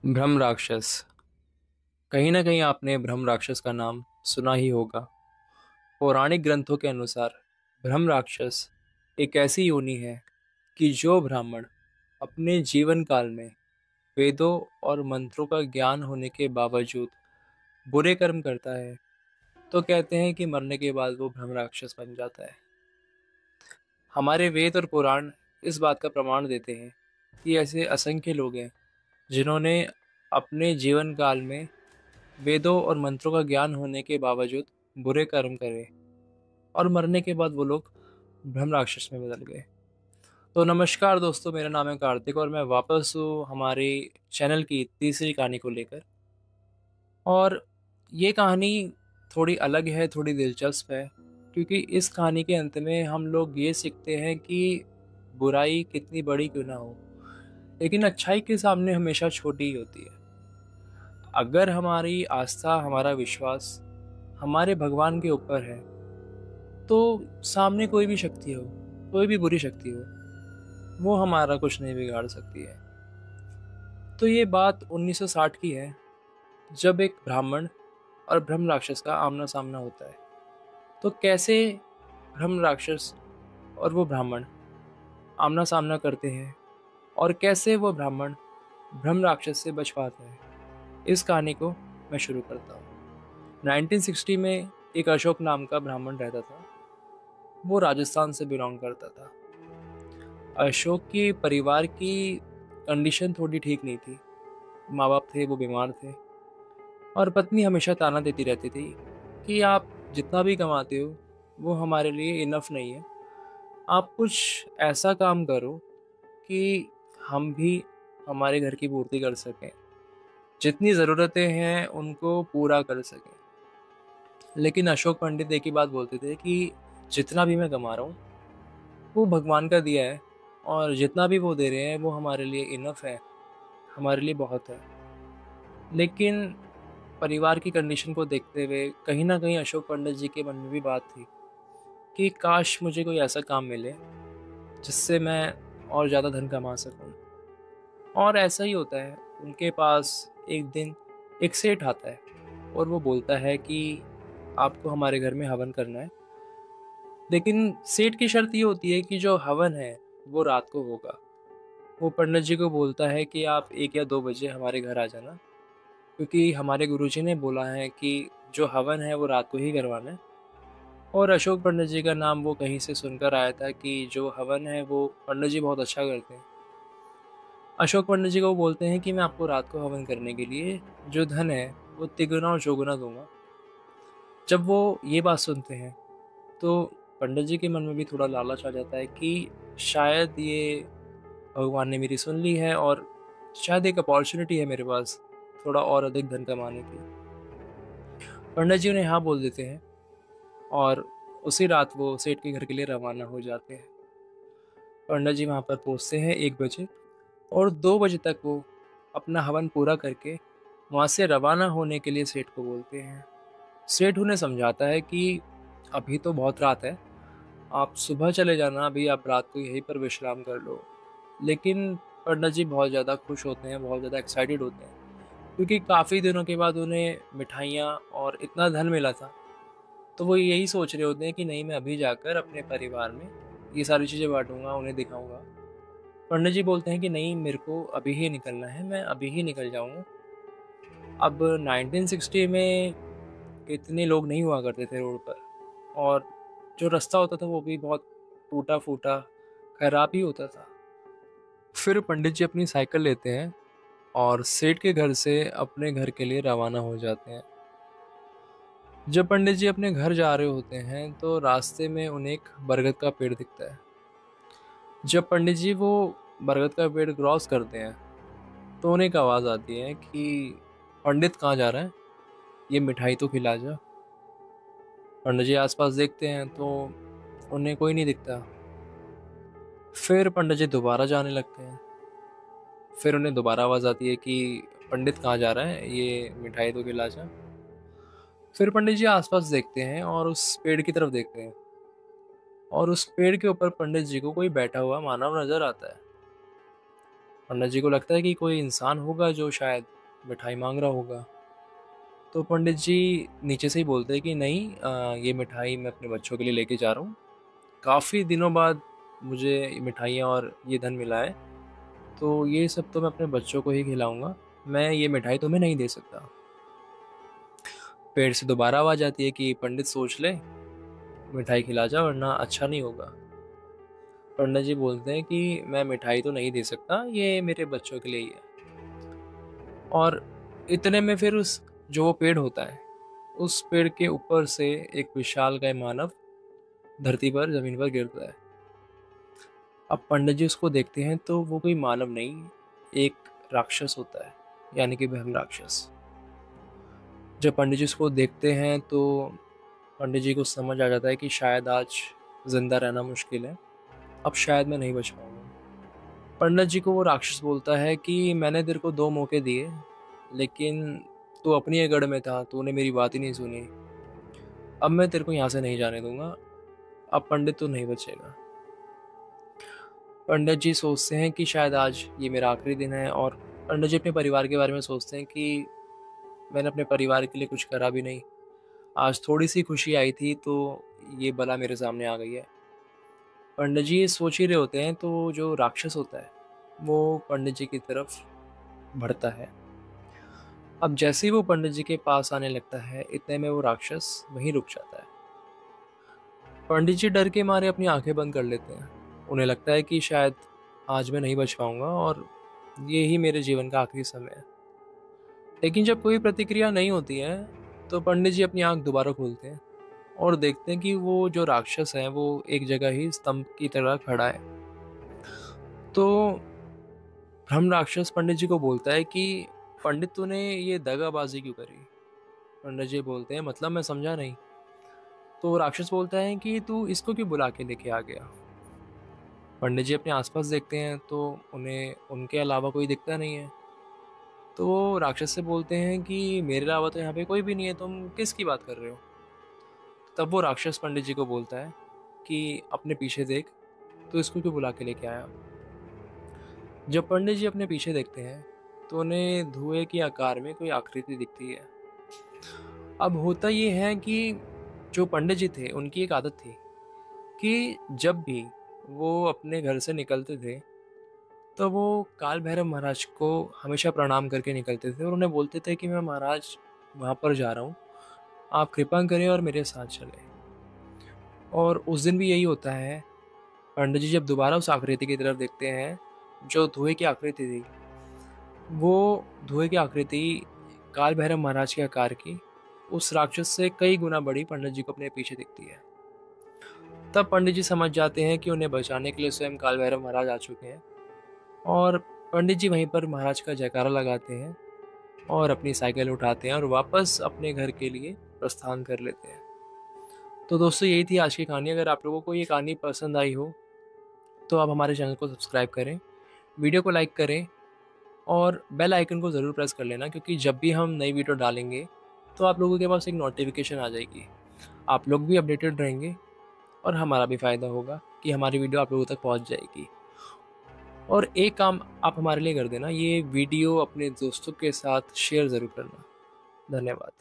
ब्रह्म राक्षस। कहीं ना कहीं आपने ब्रह्म राक्षस का नाम सुना ही होगा। पौराणिक ग्रंथों के अनुसार ब्रह्म राक्षस एक ऐसी योनि है कि जो ब्राह्मण अपने जीवन काल में वेदों और मंत्रों का ज्ञान होने के बावजूद बुरे कर्म करता है तो कहते हैं कि मरने के बाद वो ब्रह्म राक्षस बन जाता है। हमारे वेद और पुराण इस बात का प्रमाण देते हैं कि ऐसे असंख्य लोग हैं जिन्होंने अपने जीवन काल में वेदों और मंत्रों का ज्ञान होने के बावजूद बुरे कर्म करे और मरने के बाद वो लोग ब्रह्म राक्षस में बदल गए। तो नमस्कार दोस्तों, मेरा नाम है कार्तिक और मैं वापस हूँ हमारे चैनल की तीसरी कहानी को लेकर। और ये कहानी थोड़ी अलग है, थोड़ी दिलचस्प है, क्योंकि इस कहानी के अंत में हम लोग ये सीखते हैं कि बुराई कितनी बड़ी क्यों ना हो, लेकिन अच्छाई के सामने हमेशा छोटी ही होती है। अगर हमारी आस्था, हमारा विश्वास हमारे भगवान के ऊपर है तो सामने कोई भी शक्ति हो, कोई भी बुरी शक्ति हो, वो हमारा कुछ नहीं बिगाड़ सकती है। तो ये बात 1960 की है, जब एक ब्राह्मण और ब्रह्म राक्षस का आमना सामना होता है। तो कैसे ब्रह्म राक्षस और वो ब्राह्मण आमना सामना करते हैं और कैसे वो ब्राह्मण ब्रह्म राक्षस से बच पाता है, इस कहानी को मैं शुरू करता हूँ। 1960 में एक अशोक नाम का ब्राह्मण रहता था। वो राजस्थान से बिलोंग करता था। अशोक के परिवार की कंडीशन थोड़ी ठीक नहीं थी। माँ बाप थे, वो बीमार थे, और पत्नी हमेशा ताना देती रहती थी कि आप जितना भी कमाते हो वो हमारे लिए इनफ नहीं है। आप कुछ ऐसा काम करो कि हम भी हमारे घर की पूर्ति कर सकें, जितनी ज़रूरतें हैं उनको पूरा कर सकें। लेकिन अशोक पंडित एक ही बात बोलते थे कि जितना भी मैं कमा रहा हूँ वो भगवान का दिया है, और जितना भी वो दे रहे हैं वो हमारे लिए इनफ है, हमारे लिए बहुत है। लेकिन परिवार की कंडीशन को देखते हुए कहीं ना कहीं अशोक पंडित जी के मन में भी बात थी कि काश मुझे कोई ऐसा काम मिले जिससे मैं और ज़्यादा धन कमा सकूं। और ऐसा ही होता है, उनके पास एक दिन एक सेठ आता है और वो बोलता है कि आपको हमारे घर में हवन करना है, लेकिन सेठ की शर्त ये होती है कि जो हवन है वो रात को होगा। वो पंडित जी को बोलता है कि आप 1 या 2 बजे हमारे घर आ जाना, क्योंकि हमारे गुरुजी ने बोला है कि जो हवन है वो रात को ही करवाना है। और अशोक पंडित जी का नाम वो कहीं से सुनकर आया था कि जो हवन है वो पंडित जी बहुत अच्छा करते हैं। अशोक पंडित जी को वो बोलते हैं कि मैं आपको रात को हवन करने के लिए जो धन है वो तिगुना और चौगुना दूंगा। जब वो ये बात सुनते हैं तो पंडित जी के मन में भी थोड़ा लालच आ जाता है कि शायद ये भगवान ने मेरी सुन ली है और शायद एक अपॉर्चुनिटी है मेरे पास थोड़ा और अधिक धन कमाने की। पंडित जी उन्हें हाँ बोल देते हैं और उसी रात वो सेठ के घर के लिए रवाना हो जाते हैं। पंडित जी वहाँ पर पहुँचते हैं 1 बजे, और 2 बजे तक वो अपना हवन पूरा करके वहाँ से रवाना होने के लिए सेठ को बोलते हैं। सेठ उन्हें समझाता है कि अभी तो बहुत रात है, आप सुबह चले जाना, अभी आप रात को यहीं पर विश्राम कर लो। लेकिन पंडित जी बहुत ज़्यादा खुश होते हैं, बहुत ज़्यादा एक्साइटेड होते हैं, क्योंकि काफ़ी दिनों के बाद उन्हें मिठाइयाँ और इतना धन मिला था। तो वो यही सोच रहे होते हैं कि नहीं, मैं अभी जाकर अपने परिवार में ये सारी चीज़ें बाँटूँगा, उन्हें दिखाऊँगा। पंडित जी बोलते हैं कि नहीं, मेरे को अभी ही निकलना है, मैं अभी ही निकल जाऊँगा। अब 1960 में इतने लोग नहीं हुआ करते थे रोड पर, और जो रास्ता होता था वो भी बहुत टूटा-फूटा, खराब ही होता था। फिर पंडित जी अपनी साइकिल लेते हैं और सेठ के घर से अपने घर के लिए रवाना हो जाते हैं। जब पंडित जी अपने घर जा रहे होते हैं तो रास्ते में उन्हें एक बरगद का पेड़ दिखता है। जब पंडित जी वो बरगद का पेड़ क्रॉस करते हैं तो उन्हें एक आवाज़ आती है कि पंडित कहाँ जा रहा है, ये मिठाई तो खिला जा। पंडित जी आसपास देखते हैं तो उन्हें कोई नहीं दिखता। फिर पंडित जी दोबारा जाने लगते हैं। फिर उन्हें दोबारा आवाज़ आती है कि पंडित कहाँ जा रहा है, ये मिठाई तो खिला जा। फिर पंडित जी आसपास देखते हैं और उस पेड़ की तरफ देखते हैं, और उस पेड़ के ऊपर पंडित जी को कोई बैठा हुआ मानव नजर आता है। पंडित जी को लगता है कि कोई इंसान होगा जो शायद मिठाई मांग रहा होगा। तो पंडित जी नीचे से ही बोलते हैं कि नहीं, ये मिठाई मैं अपने बच्चों के लिए लेके जा रहा हूँ। काफ़ी दिनों बाद मुझे ये मिठाइयाँ और ये धन मिला है, तो ये सब तो मैं अपने बच्चों को ही खिलाऊंगा। मैं ये मिठाई तुम्हें नहीं दे सकता। पेड़ से दोबारा आवाज़ आती है कि पंडित सोच ले, मिठाई खिला जा वरना अच्छा नहीं होगा। पंडित जी बोलते हैं कि मैं मिठाई तो नहीं दे सकता, ये मेरे बच्चों के लिए ही है। और इतने में फिर उस जो वो पेड़ होता है, उस पेड़ के ऊपर से एक विशालकाय मानव धरती पर जमीन पर गिरता है। अब पंडित जी उसको देखते हैं तो वो कोई मानव नहीं, एक राक्षस होता है, यानी कि ब्रह्म राक्षस। जब पंडित जी उसको देखते हैं तो पंडित जी को समझ आ जाता है कि शायद आज जिंदा रहना मुश्किल है, अब शायद मैं नहीं बच पाऊंगा। पंडित जी को वो राक्षस बोलता है कि मैंने तेरे को 2 मौके दिए, लेकिन तू अपनी ही गढ़ में था, तूने मेरी बात ही नहीं सुनी। अब मैं तेरे को यहाँ से नहीं जाने दूंगा, अब पंडित तू नहीं बचेगा। पंडित जी सोचते हैं कि शायद आज ये मेरा आखिरी दिन है, और पंडित जी अपने परिवार के बारे में सोचते हैं कि मैंने अपने परिवार के लिए कुछ करा भी नहीं, आज थोड़ी सी खुशी आई थी तो ये बला मेरे सामने आ गई है। पंडित जी ये सोच ही रहे होते हैं तो जो राक्षस होता है वो पंडित जी की तरफ बढ़ता है। अब जैसे ही वो पंडित जी के पास आने लगता है, इतने में वो राक्षस वहीं रुक जाता है। पंडित जी डर के मारे अपनी आंखें बंद कर लेते हैं। उन्हें लगता है कि शायद आज मैं नहीं बच पाऊंगा और ये ही मेरे जीवन का आखिरी समय है। लेकिन जब कोई प्रतिक्रिया नहीं होती है तो पंडित जी अपनी आंख दोबारा खोलते हैं और देखते हैं कि वो जो राक्षस है वो एक जगह ही स्तंभ की तरह खड़ा है। तो ब्रह्म राक्षस पंडित जी को बोलता है कि पंडित तूने ये दगाबाजी क्यों करी। पंडित जी बोलते हैं मतलब मैं समझा नहीं। तो राक्षस बोलता है कि तू इसको क्यों बुला के लेके आ गया। पंडित जी अपने आसपास देखते हैं तो उन्हें उनके अलावा कोई दिखता नहीं है। तो वो राक्षस से बोलते हैं कि मेरे अलावा तो यहाँ पे कोई भी नहीं है, तुम किसकी बात कर रहे हो। तब वो राक्षस पंडित जी को बोलता है कि अपने पीछे देख, तो इसको क्यों बुला के लेके आया। जब पंडित जी अपने पीछे देखते हैं तो उन्हें धुएं के आकार में कोई आकृति दिखती है। अब होता ये है कि जो पंडित जी थे उनकी एक आदत थी कि जब भी वो अपने घर से निकलते थे तो वो काल भैरव महाराज को हमेशा प्रणाम करके निकलते थे और उन्हें बोलते थे कि मैं महाराज वहाँ पर जा रहा हूँ, आप कृपा करें और मेरे साथ चलें। और उस दिन भी यही होता है। पंडित जी जब दोबारा उस आकृति की तरफ देखते हैं जो धुएं की आकृति थी, वो धुएं की आकृति काल भैरव महाराज के आकार की उस राक्षस से कई गुना बड़ी पंडित जी को अपने पीछे दिखती है। तब पंडित जी समझ जाते हैं कि उन्हें बचाने के लिए स्वयं काल भैरव महाराज आ चुके हैं, और पंडित जी वहीं पर महाराज का जयकारा लगाते हैं और अपनी साइकिल उठाते हैं और वापस अपने घर के लिए प्रस्थान कर लेते हैं। तो दोस्तों यही थी आज की कहानी। अगर आप लोगों को ये कहानी पसंद आई हो तो आप हमारे चैनल को सब्सक्राइब करें, वीडियो को लाइक करें और बेल आइकन को ज़रूर प्रेस कर लेना, क्योंकि जब भी हम नई वीडियो डालेंगे तो आप लोगों के पास एक नोटिफिकेशन आ जाएगी। आप लोग भी अपडेटेड रहेंगे और हमारा भी फ़ायदा होगा कि हमारी वीडियो आप लोगों तक पहुंच जाएगी। और एक काम आप हमारे लिए कर देना, ये वीडियो अपने दोस्तों के साथ शेयर ज़रूर करना। धन्यवाद।